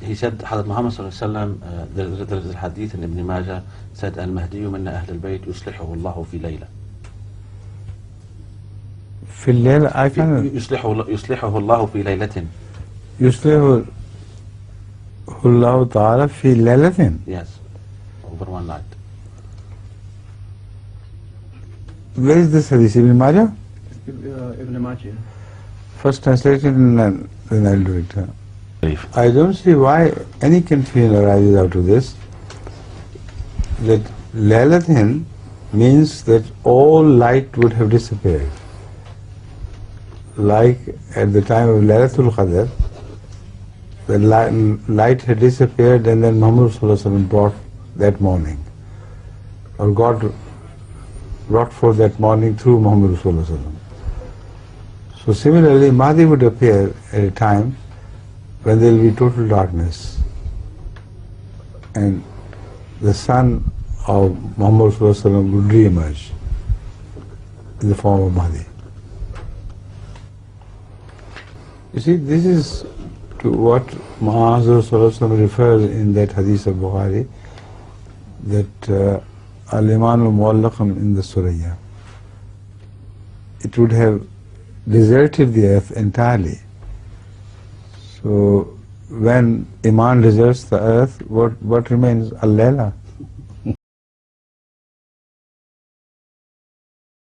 He said, Hadith Muhammad sallallahu alaihi wasallam, there is a hadith in Ibn Majah, said, Al-Mahdi minna ahl al-bayt yuslihuhu Allahu fi layla. في الليل I can يصلحه الله في ليلة. يصلحه الله تعالى في ليلة. Yes, over one night. Where is this hadith? Ibn Majah? Ibn Majah. First translation, then I'll do it. I don't see why any confusion arises out of this. That Laylatin means that all light would have disappeared. Like at the time of Laylatul Qadr, the light had disappeared and then Muhammad sallallahu alaihi wasallam brought that morning, or God brought forth that morning through Muhammad sallallahu alaihi wasallam. So similarly, Mahdi would appear at a time when there will be total darkness, and the sun of Muhammad sallallahu alaihi wasallam would re-emerge in the form of Mahdi. You see, this is to what Muhammad sallallahu alaihi wasallam refers in that hadith of Bukhari, that al-iman al-muallaqam in the suraya. It would have deserted the earth entirely. So when Iman deserts the earth, what remains? Al-Layla.